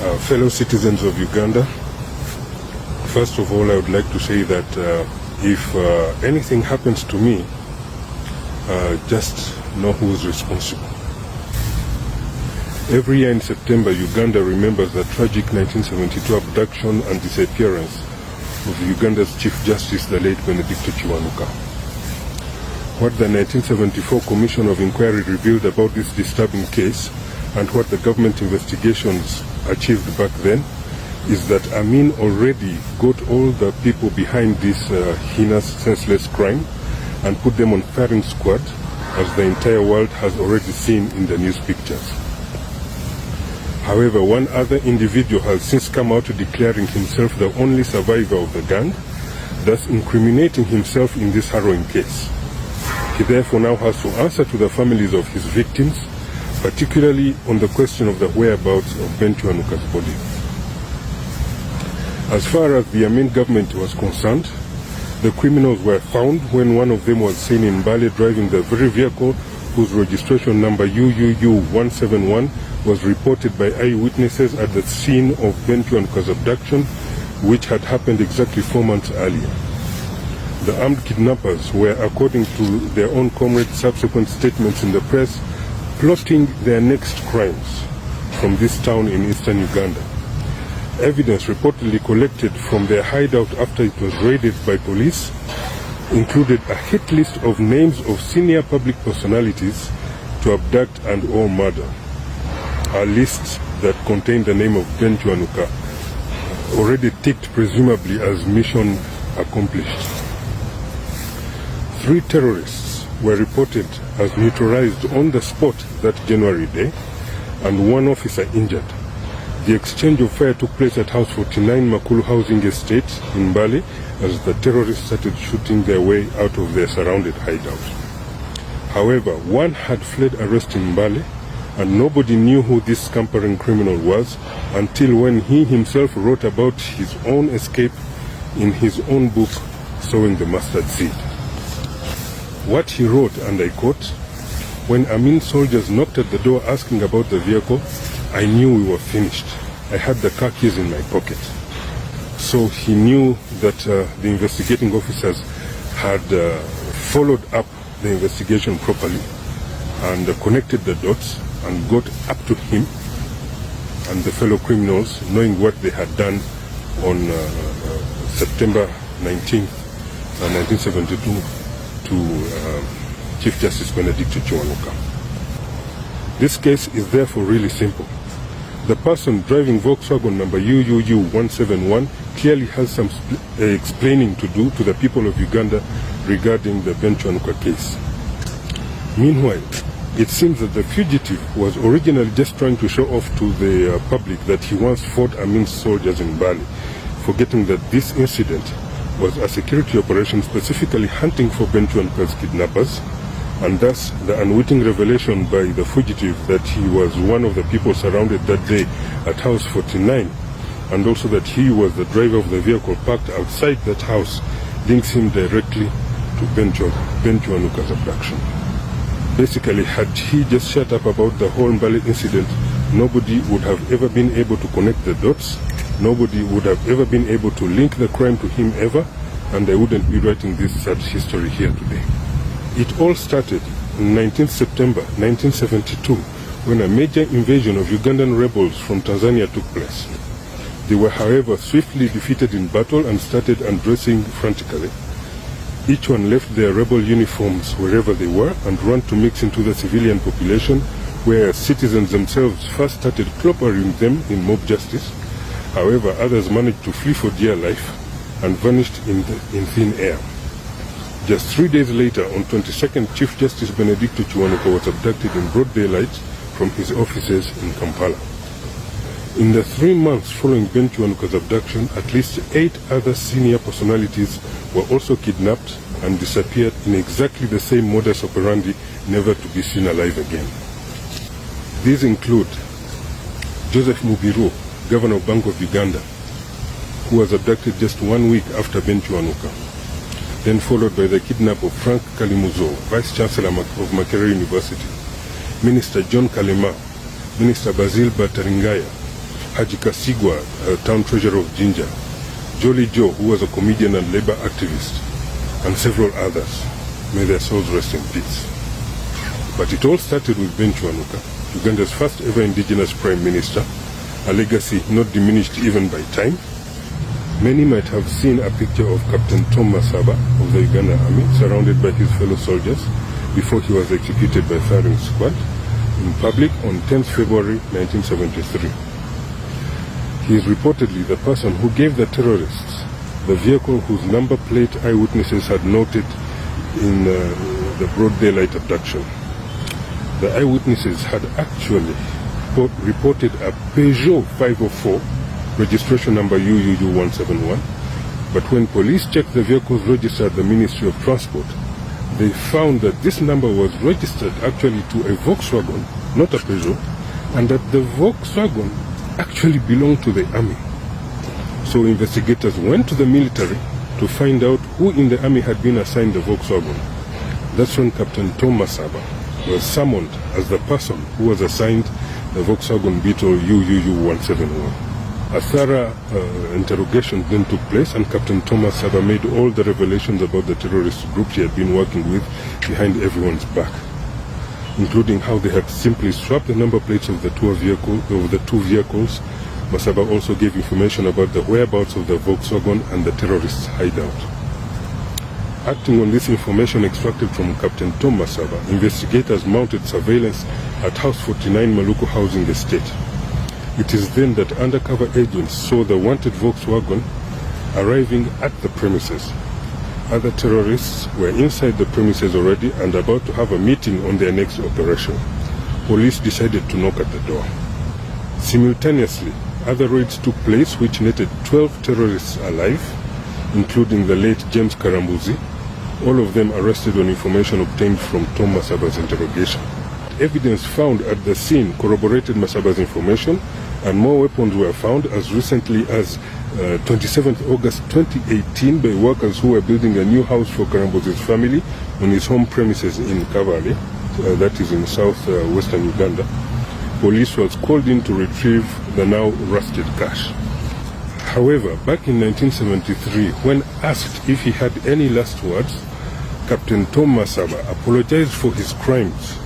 Fellow citizens of Uganda, first of all, I would like to say that if anything happens to me, just know who is responsible. Every year in September, Uganda remembers the tragic 1972 abduction and disappearance of Uganda's Chief Justice, the late Benedicto Kiwanuka. What the 1974 Commission of Inquiry revealed about this disturbing case and what the government investigations achieved back then is that Amin already got all the people behind this heinous, senseless crime and put them on firing squad, as the entire world has already seen in the news pictures. However, one other individual has since come out declaring himself the only survivor of the gang, thus incriminating himself in this harrowing case. He therefore now has to answer to the families of his victims, particularly on the question of the whereabouts of Ben Kiwanuka's body. As far as the Amin government was concerned, the criminals were found when one of them was seen in Mbale driving the very vehicle whose registration number UUU 171 was reported by eyewitnesses at the scene of Ben Kiwanuka's abduction, which had happened exactly 4 months earlier. The armed kidnappers were, according to their own comrades' subsequent statements in the press, plotting their next crimes from this town in eastern Uganda. Evidence reportedly collected from their hideout after it was raided by police included a hit list of names of senior public personalities to abduct and or murder. A list that contained the name of Ben Kiwanuka, already ticked presumably as mission accomplished. 3 terrorists were reported as neutralized on the spot that January day, and 1 officer injured. The exchange of fire took place at House 49 Makulu Housing Estate in Mbale as the terrorists started shooting their way out of their surrounded hideout. However, one had fled arrest in Mbale, and nobody knew who this scampering criminal was until when he himself wrote about his own escape in his own book, Sowing the Mustard Seed. What he wrote, and I quote, "When Amin soldiers knocked at the door asking about the vehicle, I knew we were finished. I had the car keys in my pocket." So he knew that the investigating officers had followed up the investigation properly and connected the dots and got up to him and the fellow criminals, knowing what they had done on September 19th, 1972 to Chief Justice Benedicto Kiwanuka. This case is therefore really simple. The person driving Volkswagen number UUU 171 clearly has some explaining to do to the people of Uganda regarding the Ben Kiwanuka case. Meanwhile, it seems that the fugitive was originally just trying to show off to the public that he once fought Amin's soldiers in Mbale, forgetting that this incident was a security operation specifically hunting for Ben Kiwanuka's kidnappers, and thus the unwitting revelation by the fugitive that he was one of the people surrounded that day at House 49, and also that he was the driver of the vehicle parked outside that house, links him directly to Ben Kiwanuka's abduction. Basically, had he just shut up about the whole Mbale incident, nobody would have ever been able to connect the dots, nobody would have ever been able to link the crime to him ever, and I wouldn't be writing this sad history here today. It all started on 19th September 1972 when a major invasion of Ugandan rebels from Tanzania took place. They were, however, swiftly defeated in battle and started undressing frantically. Each one left their rebel uniforms wherever they were and ran to mix into the civilian population, where citizens themselves first started clobbering them in mob justice. However, others managed to flee for dear life and vanished in thin air. Just 3 days later, on 22nd, Chief Justice Benedicto Kiwanuka was abducted in broad daylight from his offices in Kampala. In the 3 months following Ben Kiwanuka's abduction, at least 8 other senior personalities were also kidnapped and disappeared in exactly the same modus operandi, never to be seen alive again. These include Joseph Mubiru, Governor of Bank of Uganda, who was abducted just 1 week after Ben Kiwanuka, then followed by the kidnap of Frank Kalimuzo, Vice Chancellor of Makerere University, Minister John Kalema, Minister Basil Bataringaya, Haji Kasigwa, town treasurer of Jinja, Jolly Joe, who was a comedian and labor activist, and several others. May their souls rest in peace. But it all started with Ben Chwanuka, Uganda's first ever indigenous prime minister, a legacy not diminished even by time. Many might have seen a picture of Captain Tom Masaba of the Uganda Army surrounded by his fellow soldiers before he was executed by firing squad in public on 10th February 1973. He is reportedly the person who gave the terrorists the vehicle whose number plate eyewitnesses had noted in the broad daylight abduction. The eyewitnesses had actually reported a Peugeot 504, registration number UUU171, but when police checked the vehicle's register at the Ministry of Transport, they found that this number was registered actually to a Volkswagen, not a Peugeot, and that the Volkswagen actually belonged to the army. So investigators went to the military to find out who in the army had been assigned the Volkswagen. That's when Captain Tom Masaba was summoned as the person who was assigned the Volkswagen Beetle UUU171. A thorough interrogation then took place, and Captain Tom Masaba made all the revelations about the terrorist group he had been working with behind everyone's back, including how they had simply swapped the number plates of the two vehicles. Masaba also gave information about the whereabouts of the Volkswagen and the terrorists' hideout. Acting on this information extracted from Captain Tom Masaba, investigators mounted surveillance at House 49 Maluku Housing Estate. It is then that undercover agents saw the wanted Volkswagen arriving at the premises. Other terrorists were inside the premises already and about to have a meeting on their next operation. Police decided to knock at the door. Simultaneously, other raids took place which netted 12 terrorists alive, including the late James Karambuzi, all of them arrested on information obtained from Tom Masaba's interrogation. Evidence found at the scene corroborated Masaba's information, and more weapons were found as recently as 27th August 2018 by workers who were building a new house for Karambuzi's family on his home premises in Kabale, that is in south-western Uganda. Police was called in to retrieve the now rusted cash. However, back in 1973, when asked if he had any last words, Captain Tom Masaba apologized for his crimes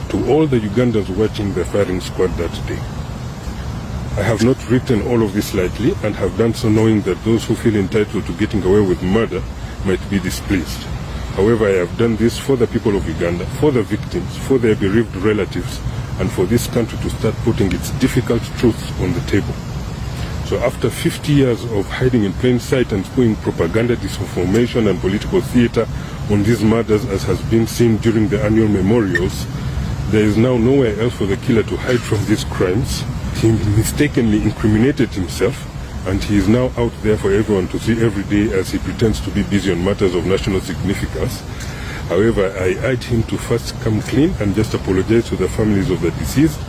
to all the Ugandans watching the firing squad that day. I have not written all of this lightly and have done so knowing that those who feel entitled to getting away with murder might be displeased. However, I have done this for the people of Uganda, for the victims, for their bereaved relatives, and for this country to start putting its difficult truths on the table. So after 50 years of hiding in plain sight and spewing propaganda, disinformation and political theater on these murders as has been seen during the annual memorials, there is now nowhere else for the killer to hide from these crimes. He mistakenly incriminated himself, and he is now out there for everyone to see every day as he pretends to be busy on matters of national significance. However, I urge him to first come clean and just apologize to the families of the deceased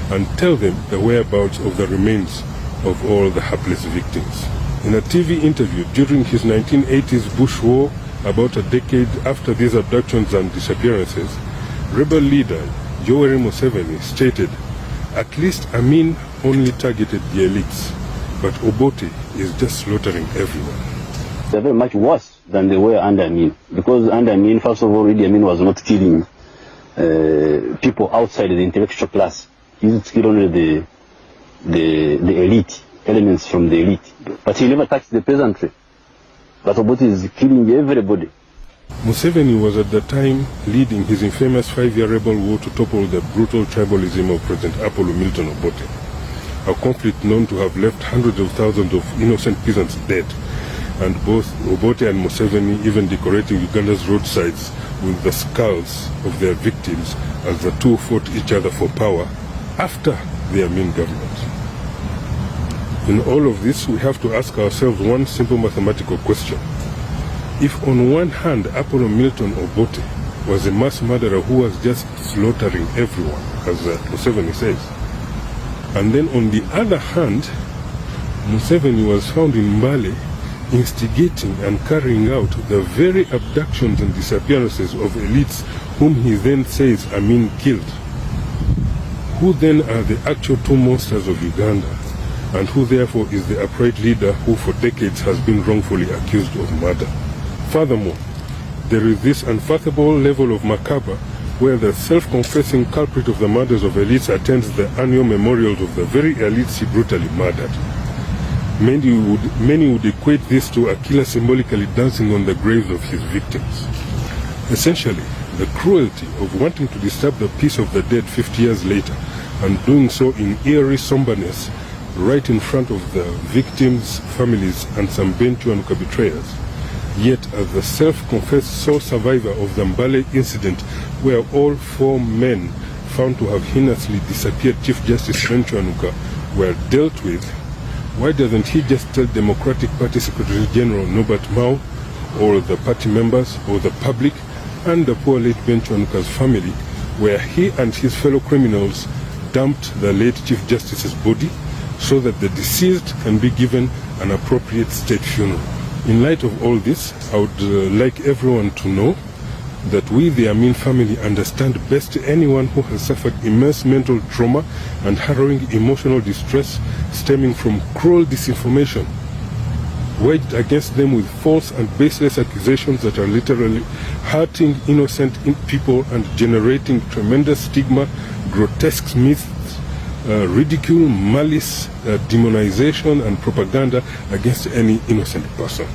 and tell them the whereabouts of the remains of all the hapless victims. In a TV interview during his 1980s Bush War, about a decade after these abductions and disappearances, rebel leader Yoweri Museveni stated, "At least Amin only targeted the elites, but Obote is just slaughtering everyone." They're very much worse than they were under Amin, because under Amin, first of all, Idi Amin was not killing people outside the intellectual class. He used to kill only the elite, elements from the elite. But he never touched the peasantry. But Obote is killing everybody. Museveni was at the time leading his infamous 5-year rebel war to topple the brutal tribalism of President Apollo Milton Obote, a conflict known to have left hundreds of thousands of innocent peasants dead, and both Obote and Museveni even decorating Uganda's roadsides with the skulls of their victims as the two fought each other for power after the Amin government. In all of this, we have to ask ourselves one simple mathematical question. If on one hand Apollo Milton Obote was a mass murderer who was just slaughtering everyone, as Museveni says, and then on the other hand, Museveni was found in Mbale instigating and carrying out the very abductions and disappearances of elites whom he then says Amin killed, who then are the actual two monsters of Uganda? and who therefore is the upright leader who for decades has been wrongfully accused of murder. Furthermore, there is this unfathomable level of macabre where the self-confessing culprit of the murders of elites attends the annual memorials of the very elites he brutally murdered. Many would equate this to a killer symbolically dancing on the graves of his victims. Essentially, the cruelty of wanting to disturb the peace of the dead 50 years later, and doing so in eerie somberness right in front of the victims' families and some Benchuanuka betrayers. Yet, as the self-confessed sole survivor of the Mbale incident, where all 4 men found to have heinously disappeared Chief Justice Benchuanuka were dealt with, why doesn't he just tell Democratic Party Secretary General Norbert Mao, or the party members, or the public, and the poor late Benchuanuka's family, where he and his fellow criminals dumped the late Chief Justice's body, so that the deceased can be given an appropriate state funeral? In light of all this, I would like everyone to know that we, the Amin family, understand best anyone who has suffered immense mental trauma and harrowing emotional distress stemming from cruel disinformation waged against them with false and baseless accusations that are literally hurting innocent people and generating tremendous stigma, grotesque myths, ridicule, malice, demonization and propaganda against any innocent person.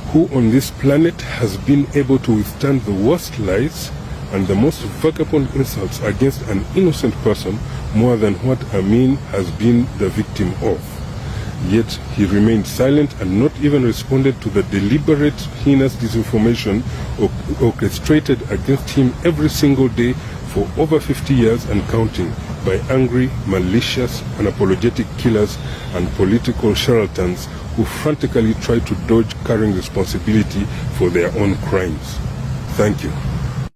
Who on this planet has been able to withstand the worst lies and the most vagabond insults against an innocent person more than what Amin has been the victim of? Yet he remained silent and not even responded to the deliberate, heinous disinformation orchestrated against him every single day for over 50 years and counting by angry, malicious, unapologetic killers and political charlatans who frantically try to dodge carrying responsibility for their own crimes. Thank you.